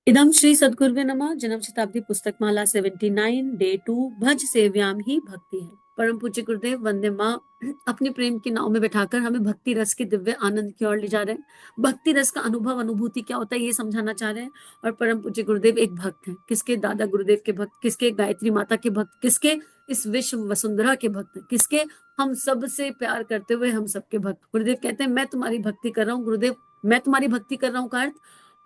इदम श्री सद्गुरुवे नमः। जन्म शताब्दी पुस्तक माला 79 डे 2 भज सेव्याम ही भक्ति है। परम पूज्य गुरुदेव वंदे माँ अपने प्रेम की नाव में बैठाकर हमें भक्ति रस के दिव्य आनंद की ओर ले जा रहे हैं। भक्ति रस का अनुभव अनुभूति क्या होता है ये समझाना चाह रहे हैं। और परम पूज्य गुरुदेव एक भक्त हैं। किसके? दादा गुरुदेव के भक्त, किसके? गायत्री माता के भक्त, किसके? इस विश्व वसुंधरा के भक्त, किसके? हम सब से प्यार करते हुए हम सबके भक्त। गुरुदेव कहते हैं मैं तुम्हारी भक्ति कर रहा हूँ। गुरुदेव मैं तुम्हारी भक्ति कर रहा हूँ का अर्थ,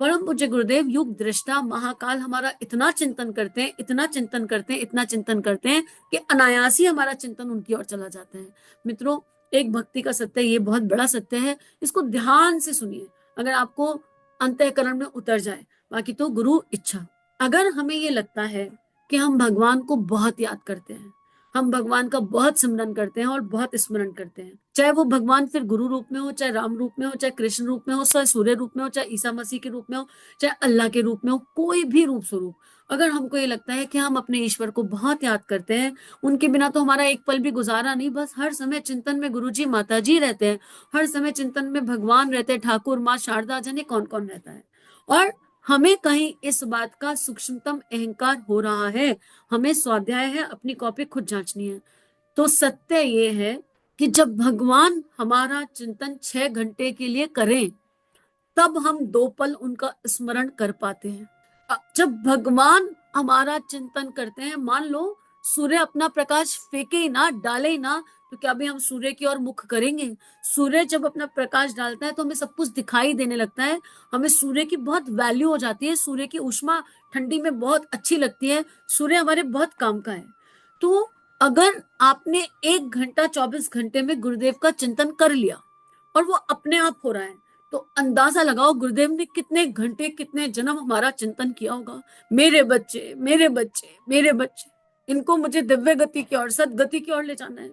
परम पूज्य गुरुदेव युग दृष्टा महाकाल हमारा इतना चिंतन करते हैं, इतना चिंतन करते हैं, इतना चिंतन करते हैं कि अनायास ही हमारा चिंतन उनकी ओर चला जाता है। मित्रों, एक भक्ति का सत्य, ये बहुत बड़ा सत्य है, इसको ध्यान से सुनिए। अगर आपको अंतःकरण में उतर जाए, बाकी तो गुरु इच्छा। अगर हमें ये लगता है कि हम भगवान को बहुत याद करते हैं, हम भगवान का बहुत सिमरन करते हैं और बहुत स्मरण करते हैं, चाहे वो भगवान फिर गुरु रूप में हो, चाहे राम रूप में हो, चाहे कृष्ण रूप में हो, चाहे सूर्य रूप में हो, चाहे ईसा मसीह के रूप में हो, चाहे अल्लाह के रूप में हो, कोई भी रूप स्वरूप, अगर हमको ये लगता है कि हम अपने ईश्वर को बहुत याद करते हैं, उनके बिना तो हमारा एक पल भी गुजारा नहीं, बस हर समय चिंतन में गुरु जी माता जी रहते हैं, हर समय चिंतन में भगवान रहते हैं, ठाकुर माँ शारदा, जाने कौन कौन रहता है, और हमें कहीं इस बात का सूक्ष्मतम अहंकार हो रहा है, हमें स्वाध्याय है, अपनी कॉपी खुद जांचनी है। तो सत्य ये है कि जब भगवान हमारा चिंतन 6 घंटे के लिए करें, तब हम 2 पल उनका स्मरण कर पाते हैं। जब भगवान हमारा चिंतन करते हैं, मान लो सूर्य अपना प्रकाश फेंके ही ना, डाले ही ना, तो क्या भी हम सूर्य की ओर मुख करेंगे? सूर्य जब अपना प्रकाश डालता है तो हमें सब कुछ दिखाई देने लगता है, हमें सूर्य की बहुत वैल्यू हो जाती है, सूर्य की ऊष्मा ठंडी में बहुत अच्छी लगती है, सूर्य हमारे बहुत काम का है। तो अगर आपने 1 घंटा 24 घंटे में गुरुदेव का चिंतन कर लिया और वो अपने आप हो रहा है, तो अंदाजा लगाओ गुरुदेव ने कितने घंटे, कितने जन्म हमारा चिंतन किया होगा। मेरे बच्चे, मेरे बच्चे, मेरे बच्चे, इनको मुझे दिव्य गति की ओर, सदगति की ओर ले जाना है।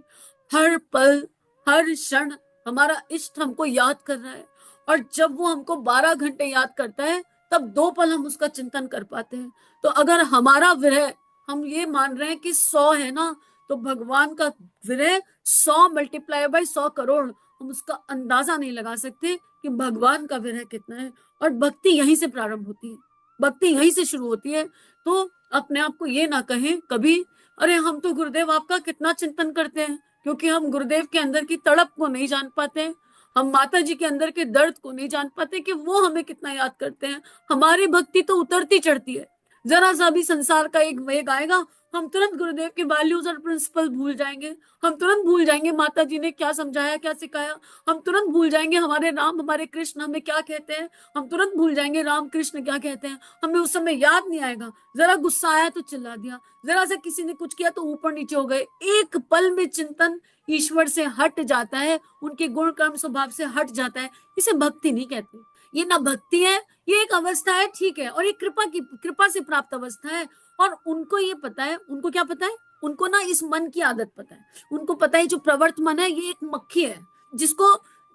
हर पल, हर क्षण हमारा इष्ट हमको याद कर रहा है, और जब वो हमको 12 घंटे याद करता है, तब 2 पल हम उसका चिंतन कर पाते हैं। तो अगर हमारा विरह, हम ये मान रहे हैं कि 100 है ना, तो भगवान का विरह 100 मल्टीप्लाई बाय 100 करोड़, हम उसका अंदाजा नहीं लगा सकते कि भगवान का विरह कितना है। और भक्ति यहीं से प्रारंभ होती है, भक्ति यहीं से शुरू होती है। तो अपने आप को ये ना कहें कभी, अरे हम तो गुरुदेव आपका कितना चिंतन करते हैं, क्योंकि हम गुरुदेव के अंदर की तड़प को नहीं जान पाते, हम माता जी के अंदर के दर्द को नहीं जान पाते कि वो हमें कितना याद करते हैं। हमारी भक्ति तो उतरती चढ़ती है, जरा सा भी संसार का एक वेग आएगा, हम तुरंत गुरुदेव के वैल्यूज और प्रिंसिपल भूल जाएंगे, हम तुरंत भूल जाएंगे माता जी ने क्या समझाया, क्या सिखाया, हम तुरंत भूल जाएंगे हमारे राम, हमारे कृष्ण हमें क्या कहते हैं, हम तुरंत भूल जाएंगे राम कृष्ण क्या कहते हैं, हमें उस समय याद नहीं आएगा। जरा गुस्सा आया तो चिल्ला दिया, जरा सा किसी ने कुछ किया तो ऊपर नीचे हो गए, एक पल में चिंतन ईश्वर से हट जाता है, उनके गुण कर्म स्वभाव से हट जाता है। इसे भक्ति नहीं कहते, ये ना भक्ति है, ये एक अवस्था है, ठीक है, और ये कृपा से प्राप्त अवस्था है। और उनको ये पता है, उनको क्या पता है, उनको ना इस मन की आदत पता है, उनको पता है जो प्रवर्त मन है ये एक मक्खी है, जिसको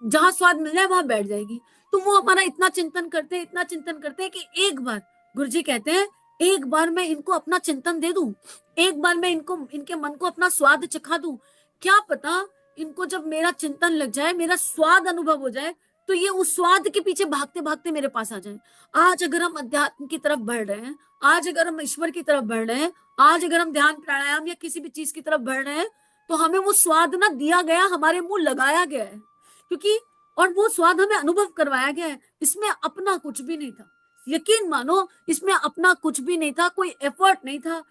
जहां स्वाद मिल जाए वहां बैठ जाएगी। तो वो हमारा इतना चिंतन करते हैं, इतना चिंतन करते हैं कि एक बार, गुरुजी कहते हैं, एक बार मैं इनको अपना चिंतन दे दूं, एक बार मैं इनको, इनके मन को अपना स्वाद चखा दूं, क्या पता इनको जब मेरा चिंतन लग जाए, मेरा स्वाद अनुभव हो जाए, तो ये उस स्वाद के पीछे भागते भागते मेरे पास आ जाए। आज अगर हम अध्यात्म की तरफ बढ़ रहे हैं, आज अगर हम ईश्वर की तरफ बढ़ रहे हैं, आज अगर हम ध्यान प्राणायाम या किसी भी चीज की तरफ बढ़ रहे हैं, तो हमें वो स्वाद ना दिया गया, हमारे मुंह लगाया गया है, क्योंकि, और वो स्वाद हमें अनुभव करवाया गया है, इसमें अपना कुछ भी नहीं था। यकीन मानो, इसमें अपना कुछ भी नहीं था, कोई एफर्ट नहीं था।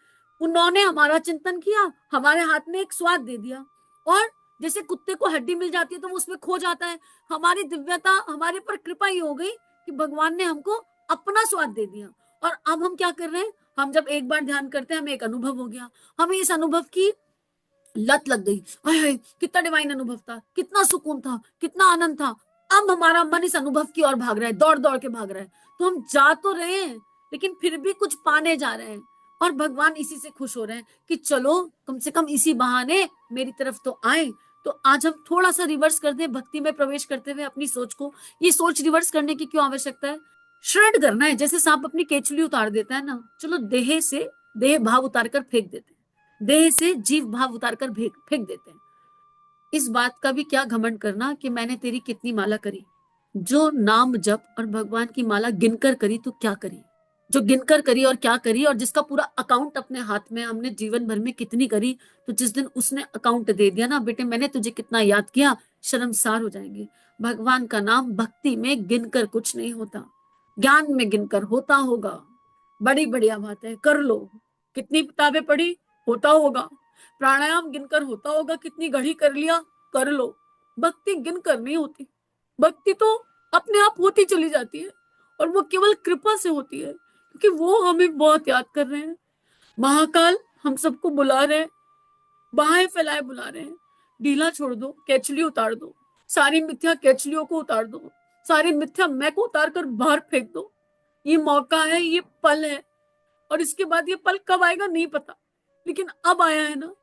उन्होंने हमारा चिंतन किया, हमारे हाथ में एक स्वाद दे दिया, और जैसे कुत्ते को हड्डी मिल जाती है तो वो उसमें खो जाता है, हमारी दिव्यता, हमारे पर कृपा ही हो गई कि भगवान ने हमको अपना स्वाद दे दिया। और अब हम क्या कर रहे हैं, हम जब एक बार ध्यान करते हैं, हमें एक अनुभव हो गया, हमें इस अनुभव की लत लग गई, हाय कितना डिवाइन अनुभव था, कितना सुकून था, कितना आनंद था। अब हमारा मन इस अनुभव की ओर भाग रहा है, दौड़ दौड़ के भाग रहा है। तो हम जा तो रहे हैं, लेकिन फिर भी कुछ पाने जा रहे हैं, और भगवान इसी से खुश हो रहे हैं कि चलो कम से कम इसी बहाने मेरी तरफ तो आए। तो आज हम थोड़ा सा रिवर्स कर दें, भक्ति में प्रवेश करते हुए अपनी सोच को, ये सोच रिवर्स करने की क्यों आवश्यकता है, श्रेड करना है। जैसे सांप अपनी केचुली उतार देता है ना, चलो देह से देह भाव उतार कर फेंक देते हैं, देह से जीव भाव उतार कर फेंक देते हैं। इस बात का भी क्या घमंड करना कि मैंने तेरी कितनी माला करी, जो नाम जप और भगवान की माला गिनकर करी तो क्या करी, जो गिनकर करी और क्या करी, और जिसका पूरा अकाउंट अपने हाथ में, हमने जीवन भर में कितनी करी। तो जिस दिन उसने अकाउंट दे दिया ना, बेटे मैंने तुझे कितना याद किया, शर्मसार हो जाएंगे। भगवान का नाम भक्ति में गिनकर कुछ नहीं होता, ज्ञान में गिनकर होता होगा। बड़ी बढ़िया बात है, कर लो। कितनी किताबें पढ़ी, होता होगा। प्राणायाम गिनकर होता होगा, कितनी घड़ी कर लिया, कर लो। भक्ति गिनकर नहीं होती, भक्ति तो अपने आप होती चली जाती है, और वो केवल कृपा से होती है, क्योंकि वो हमें बहुत याद कर रहे हैं। महाकाल हम सबको बुला रहे हैं, बाहें फैलाए बुला रहे हैं। ढीला छोड़ दो, केचली उतार दो, सारी मिथ्या केचलियों को उतार दो, सारी मिथ्या मैं को उतार कर बाहर फेंक दो। ये मौका है, ये पल है, और इसके बाद ये पल कब आएगा नहीं पता, लेकिन अब आया है ना,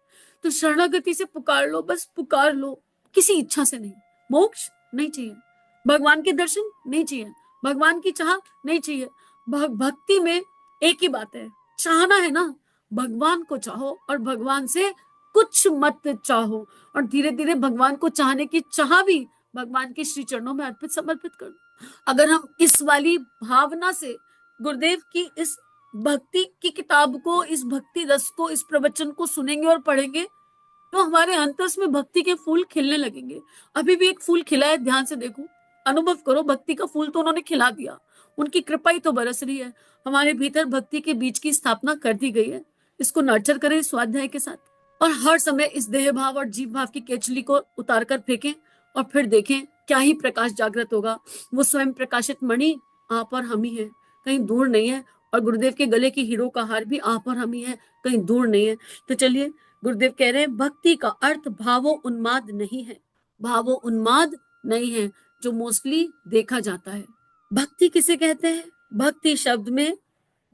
तो शरणागति से पुकार लो, बस पुकार लो, किसी इच्छा से नहीं। मोक्ष नहीं चाहिए, भगवान के दर्शन नहीं चाहिए, भगवान की चाह नहीं चाहिए। भक्ति में एक ही बात है, चाहना है ना, भगवान को चाहो और भगवान से कुछ मत चाहो, और धीरे धीरे भगवान को चाहने की चाह भी भगवान के श्री चरणों में अर्पित समर्पित कर दो। अगर हम इस वाली भावना से गुरुदेव की इस भक्ति की किताब को, इस भक्ति रस को, इस प्रवचन को सुनेंगे और पढ़ेंगे, तो हमारे अंतस में भक्ति के फूल खिलने लगेंगे। अभी भी एक फूल खिला है, ध्यान से देखो, अनुभव करो, भक्ति का फूल तो उन्होंने खिला दिया, उनकी कृपा ही तो बरस रही है। हमारे भीतर भक्ति के बीज की स्थापना कर दी गई है। इसको नर्चर करें स्वाध्याय के साथ, और हर समय इस देह भाव और जीव भाव की केचली को उतार कर फेंकें, और फिर देखें क्या ही प्रकाश जागृत होगा। वो स्वयं प्रकाशित मणि आप और हम ही है, कहीं दूर नहीं है। और गुरुदेव के गले की हीरो का हार भी आप और हम ही है, कहीं दूर नहीं है। तो चलिए, गुरुदेव कह रहे हैं भक्ति का अर्थ भावो उन्माद नहीं है, भावो उन्माद नहीं है, जो मोस्टली देखा जाता है। भक्ति किसे कहते हैं? भक्ति शब्द में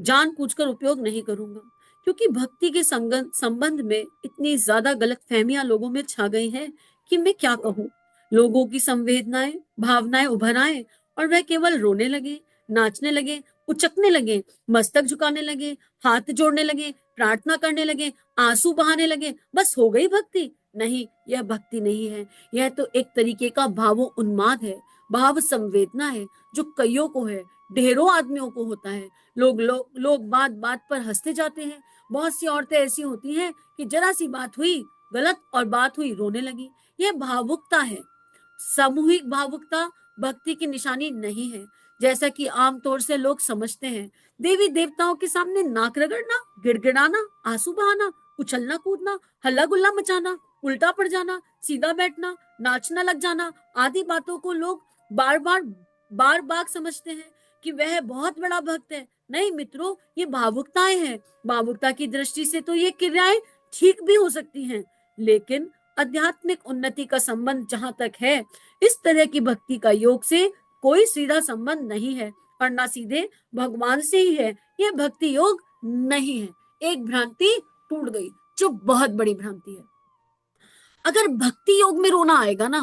जानबूझकर उपयोग नहीं करूंगा, क्योंकि भक्ति के संबंध में इतनी ज्यादा गलतफहमियां लोगों में छा गई हैं कि मैं क्या कहूँ। लोगों की संवेदनाएं, भावनाएं उभर आए और वह केवल रोने लगे, नाचने लगे, उचकने लगे, मस्तक झुकाने लगे, हाथ जोड़ने लगे, प्रार्थना करने लगे, आंसू बहाने लगे, बस हो गई भक्ति। नहीं, यह भक्ति नहीं है, यह तो एक तरीके का भावो उन्माद है, भाव संवेदना है, जो कईयों को है, ढेरों आदमियों को होता है। लोग बात बात पर हंसते जाते हैं। बहुत सी औरतें ऐसी होती हैं कि जरा सी बात हुई गलत और बात हुई रोने लगी। यह भावुकता है। सामूहिक भावुकता भक्ति की निशानी नहीं है, जैसा कि आमतौर से लोग समझते हैं। देवी देवताओं के सामने नाक रगड़ना, गिड़गिड़ाना, आंसू बहाना, उछलना कूदना, हल्ला गुल्ला मचाना, उल्टा पड़ जाना, सीधा बैठना, नाचना लग जाना, आदि बातों को लोग बार बार समझते हैं कि वह बहुत बड़ा भक्त है। नहीं मित्रों, ये भावुकताएं हैं। भावुकता की दृष्टि से तो ये क्रियाएं ठीक भी हो सकती हैं, लेकिन आध्यात्मिक उन्नति का संबंध जहां तक है, इस तरह की भक्ति का योग से कोई सीधा संबंध नहीं है, और ना सीधे भगवान से ही है। यह भक्ति योग नहीं है। एक भ्रांति टूट गई, जो बहुत बड़ी भ्रांति है। अगर भक्ति योग में रोना आएगा ना,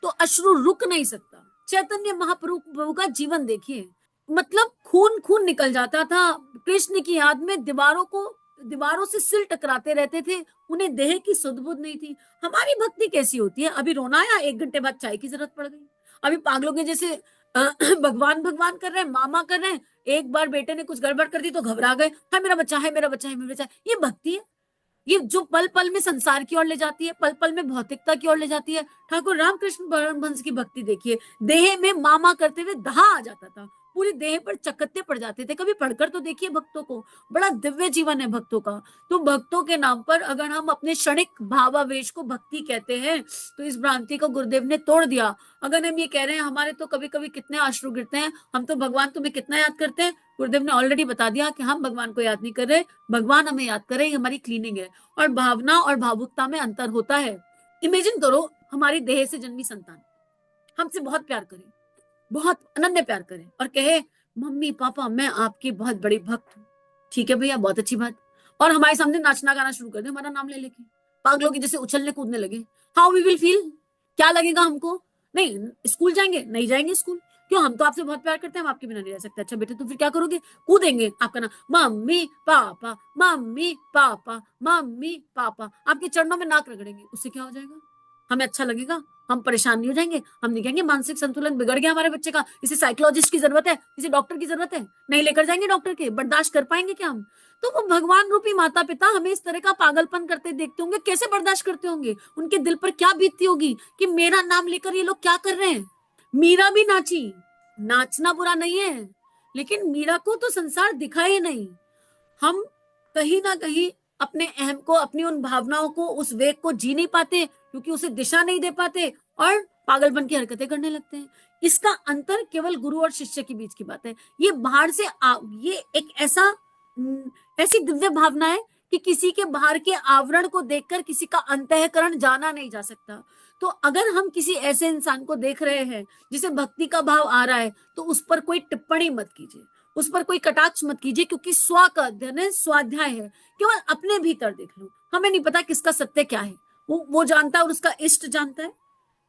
तो अश्रु रुक नहीं सकता। चैतन्य महाप्रभु का जीवन देखिए, मतलब खून खून निकल जाता था। कृष्ण की याद में दीवारों से सिर टकराते रहते थे, उन्हें देह की सुध बुध नहीं थी। हमारी भक्ति कैसी होती है? अभी रोना आया, 1 घंटे बाद चाय की जरूरत पड़ गई। अभी पागलों के जैसे भगवान भगवान कर रहे हैं, मामा कर रहे हैं। एक बार बेटे ने कुछ गड़बड़ कर दी तो घबरा गए, है मेरा बच्चा, है मेरा बच्चा, है मेरा बच्चा। ये भक्ति है? ये जो पल पल में संसार की ओर ले जाती है, पल पल में भौतिकता की ओर ले जाती है। ठाकुर रामकृष्ण परमहंस की भक्ति देखिए, देह में मामा करते हुए दहा आ जाता था, पूरी देह पर चकत्ते पड़ जाते थे। कभी पढ़कर तो देखिए भक्तों को, बड़ा दिव्य जीवन है भक्तों का। तो भक्तों के नाम पर अगर हम अपने क्षणिक भावावेश को भक्ति कहते हैं, तो इस भ्रांति को गुरुदेव ने तोड़ दिया। अगर हम ये कह रहे हैं हमारे तो कभी कभी कितने अश्रु गिरते हैं, हम तो भगवान तुम्हें कितना याद करते हैं, गुरुदेव ने ऑलरेडी बता दिया कि हम भगवान को याद नहीं कर रहे, भगवान हमें याद करे, हमारी क्लीनिंग है। और भावना और भावुकता में अंतर होता है। इमेजिन करो, हमारी देह से जन्मी संतान हमसे बहुत प्यार करे, बहुत अनन्य प्यार करे, और कहे मम्मी पापा मैं आपकी बहुत बड़ी भक्त हूँ। ठीक है भैया, बहुत अच्छी बात। और हमारे सामने नाचना गाना शुरू कर दे, हमारा नाम ले लेके, पागलों की जैसे उछलने कूदने लगे। How we will feel? क्या लगेगा हमको? नहीं स्कूल जाएंगे, नहीं जाएंगे स्कूल, क्यों? हम तो आपसे बहुत प्यार करते हैं, हम आपके बिना नहीं रह सकते। अच्छा बेटे, तो फिर क्या करोगे? कूदेंगे, आपका नाम mummy papa, mummy papa, mummy papa, आपके चरणों में नाक रगड़ेंगे। उससे क्या हो जाएगा? हमें अच्छा लगेगा? हम परेशान नहीं हो जाएंगे? हम नहीं कहेंगे मानसिक संतुलन बिगड़ गया हमारे बच्चे का, इसे साइकोलॉजिस्ट की जरूरत है, इसे डॉक्टर की जरूरत है, नहीं लेकर जाएंगे डॉक्टर के? बर्दाश्त कर पाएंगे क्या हम? तो वो भगवान रूपी माता पिता हमें इस तरह का पागलपन करते देखते होंगे, कैसे बर्दाश्त करते होंगे? उनके दिल पर क्या बीतती होगी कि मेरा नाम लेकर ये लोग क्या कर रहे हैं? मीरा भी नाची, नाचना बुरा नहीं है, लेकिन मीरा को तो संसार दिखा ही नहीं। हम कहीं ना कहीं अपने अहम को, अपनी उन भावनाओं को, उस वेग को जी नहीं पाते, क्योंकि उसे दिशा नहीं दे पाते, और पागलपन की हरकतें करने लगते हैं। इसका अंतर केवल गुरु और शिष्य के बीच की बात है। ये बाहर से ये एक ऐसी दिव्य भावना है कि किसी के बाहर के आवरण को देखकर किसी का अंतःकरण जाना नहीं जा सकता। तो अगर हम किसी ऐसे इंसान को देख रहे हैं जिसे भक्ति का भाव आ रहा है, तो उस पर कोई टिप्पणी मत कीजिए, उस पर कोई कटाक्ष मत कीजिए, क्योंकि स्व का अध्ययन है, स्वाध्याय है। केवल अपने भीतर देख लो, हमें नहीं पता किसका सत्य क्या है। वो जानता है और उसका इष्ट जानता है,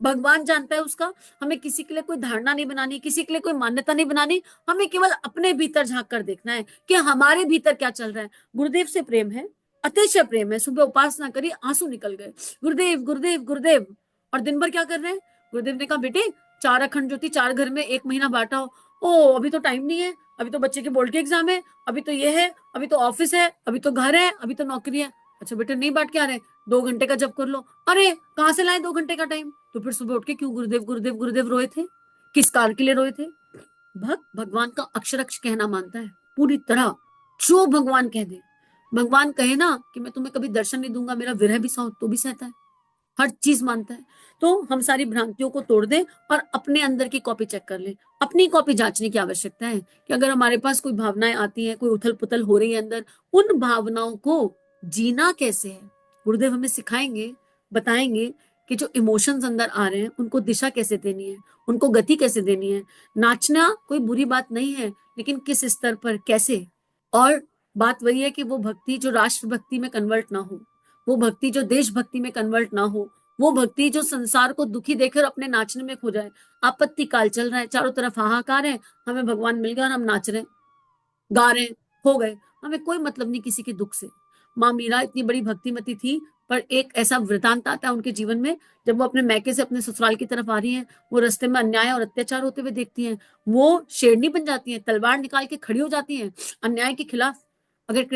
भगवान जानता है उसका। हमें किसी के लिए कोई धारणा नहीं बनानी, किसी के लिए कोई मान्यता नहीं बनानी। हमें केवल अपने भीतर झांक कर देखना है कि हमारे भीतर क्या चल रहा है। गुरुदेव से प्रेम है, अतिशय प्रेम है। सुबह उपासना करी, आंसू निकल गए, गुरुदेव गुरुदेव गुरुदेव। और दिन भर क्या कर रहे हैं? गुरुदेव ने कहा, बेटे 4 अखंड ज्योति 4 घर में 1 महीना बांटा हो। ओ अभी तो टाइम नहीं है, अभी तो बच्चे के बोर्ड के एग्जाम है, अभी तो ये है, अभी तो ऑफिस है, अभी तो घर है, अभी तो नौकरी है। अच्छा बेटे नहीं बांट के आ रहे? 2 घंटे का जब कर लो। अरे कहाँ से लाए 2 घंटे का टाइम? तो फिर सुबह उठ के क्यों गुरुदेव गुरुदेव गुरुदेव रोए थे? किस कार के लिए रोए थे? भक्त भगवान का अक्षर अक्ष कहना मानता है पूरी तरह। जो भगवान कह दे, भगवान कहे ना कि मैं तुम्हें कभी दर्शन नहीं दूंगा, मेरा विरह भी सहो, तो भी सहता है, हर चीज मानता है। तो हम सारी भ्रांतियों को तोड़ दें और अपने अंदर की कॉपी चेक कर लें। अपनी कॉपी जांचने की आवश्यकता है कि अगर हमारे पास कोई भावनाएं आती हैं, कोई उथल पुथल हो रही है अंदर, उन भावनाओं को जीना कैसे है। गुरुदेव हमें सिखाएंगे, बताएंगे कि जो इमोशंस अंदर आ रहे हैं उनको दिशा कैसे देनी है, उनको गति कैसे देनी है। नाचना कोई बुरी बात नहीं है, लेकिन किस स्तर पर, कैसे। और बात वही है कि वो भक्ति जो राष्ट्र भक्ति में कन्वर्ट ना हो, वो भक्ति जो देशभक्ति में कन्वर्ट ना हो, वो भक्ति जो संसार को दुखी देखकर अपने नाचने में खो जाए। आपत्ति काल चल रहा है, चारों तरफ हाहाकार है, हमें भगवान मिल गया और हम नाच रहे हैं, गा रहे हैं, हो गए। हमें कोई मतलब नहीं किसी के दुख से। माँ मीरा इतनी बड़ी भक्तिमती थी, पर एक ऐसा वृतांत आता है उनके जीवन में, जब वो अपने मैके से अपने ससुराल की तरफ आ रही हैं, वो रास्ते में अन्याय और अत्याचार होते हुए देखती हैं, वो शेरनी बन जाती हैं, तलवार निकाल के खड़ी हो जाती हैं अन्याय के खिलाफ। अगर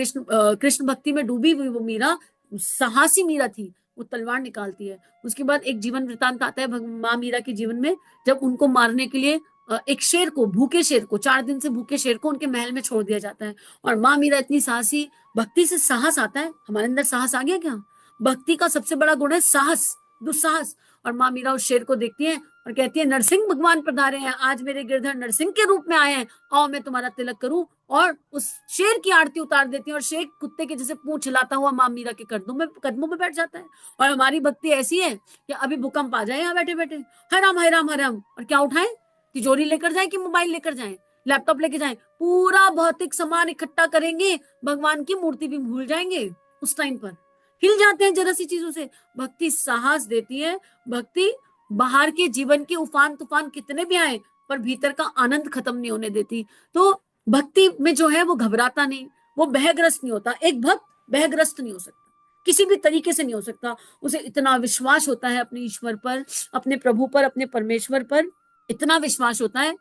कृष्ण भक्ति में डूबी हुई वो मीरा साहसी मीरा थी, वो तलवार निकालती है। उसके बाद एक जीवन वृतांत आता है माँ मीरा के जीवन में, जब उनको मारने के लिए एक शेर को, भूखे शेर को, 4 दिन से भूखे शेर को उनके महल में छोड़ दिया जाता है। और माँ मीरा इतनी साहसी, भक्ति से साहस आता है। हमारे अंदर साहस आ गया क्या? भक्ति का सबसे बड़ा गुण है साहस, दुस्साहस। और माँ मीरा उस शेर को देखती है और कहती है, नरसिंह भगवान पधारे हैं, आज मेरे गिरधर नरसिंह के रूप में आए हैं, आओ मैं तुम्हारा तिलक करूं। और उस शेर की आरती उतार देती है, और शेर कुत्ते के जैसे पूंछ हिलाता हुआ माँ मीरा के कदमों में बैठ जाता है। और हमारी भक्ति ऐसी है कि अभी भूकंप आ जाए यहाँ बैठे बैठे, हराम हराम हराम, और क्या उठाएं? तिजोरी लेकर जाएं कि मोबाइल लेकर जाएं, लैपटॉप लेकर जाएं, पूरा भौतिक सामान इकट्ठा करेंगे, भगवान की मूर्ति भी भूल जाएंगे। उस टाइम पर हिल जाते हैं जरा सी चीजों से। भक्ति साहस देती है। भक्ति बाहर के जीवन के उफान तूफान कितने भी आए, पर भीतर का आनंद खत्म नहीं होने देती। तो भक्ति में जो है वो घबराता नहीं, वो भयग्रस्त नहीं होता। एक भक्त भयग्रस्त नहीं हो सकता, किसी भी तरीके से नहीं हो सकता। उसे इतना विश्वास होता है अपने ईश्वर पर, अपने प्रभु पर, अपने परमेश्वर पर, इतना विश्वास होता है।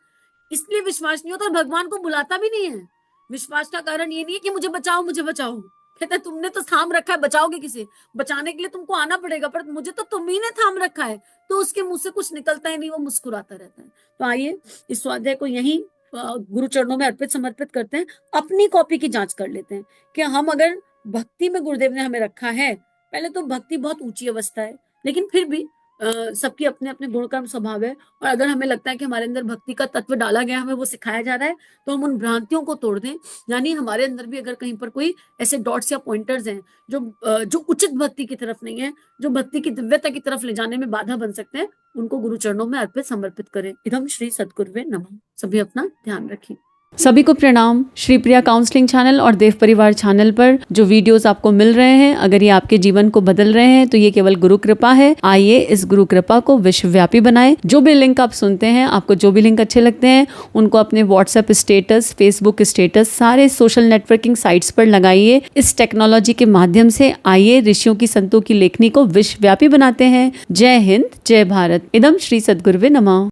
इसलिए विश्वास नहीं होता और भगवान को बुलाता भी नहीं है। विश्वास का कारण ये नहीं है कि मुझे बचाओ मुझे बचाओ, कहता है तुमने तो थाम रखा है, बचाओगे किसे? बचाने के लिए तुमको आना पड़ेगा, पर मुझे तो तुम ही ने थाम रखा है। तो उसके मुंह से कुछ निकलता ही नहीं, वो मुस्कुराता रहता है। तो आइए इस स्वाध्याय को यही गुरु चरणों में अर्पित समर्पित करते हैं। अपनी कॉपी की जांच कर लेते हैं कि हम अगर भक्ति में गुरुदेव ने हमें रखा है, पहले तो भक्ति बहुत ऊंची अवस्था है, लेकिन फिर भी सबकी अपने अपने गुण कर्म स्वभाव है। और अगर हमें लगता है कि हमारे अंदर भक्ति का तत्व डाला गया, हमें वो सिखाया जा रहा है, तो हम उन भ्रांतियों को तोड़ दें। यानी हमारे अंदर भी अगर कहीं पर कोई ऐसे डॉट्स या पॉइंटर्स हैं जो उचित भक्ति की तरफ नहीं है, जो भक्ति की दिव्यता की तरफ ले जाने में बाधा बन सकते हैं, उनको गुरु चरणों में अर्पित समर्पित करें। इदम श्री सद्गुरुवे नमः। सभी अपना ध्यान रखें। सभी को प्रणाम। श्री प्रिया काउंसलिंग चैनल और देव परिवार चैनल पर जो वीडियोस आपको मिल रहे हैं, अगर ये आपके जीवन को बदल रहे हैं तो ये केवल गुरु कृपा है। आइए इस गुरु कृपा को विश्वव्यापी बनाएं। जो भी लिंक आप सुनते हैं, आपको जो भी लिंक अच्छे लगते हैं, उनको अपने व्हाट्सएप स्टेटस, फेसबुक स्टेटस, सारे सोशल नेटवर्किंग साइट्स पर लगाइए। इस टेक्नोलॉजी के माध्यम से आइए ऋषियों की, संतों की लेखनी को विश्वव्यापी बनाते हैं। जय हिंद, जय भारत। इदम श्री सद्गुरुवे नमः।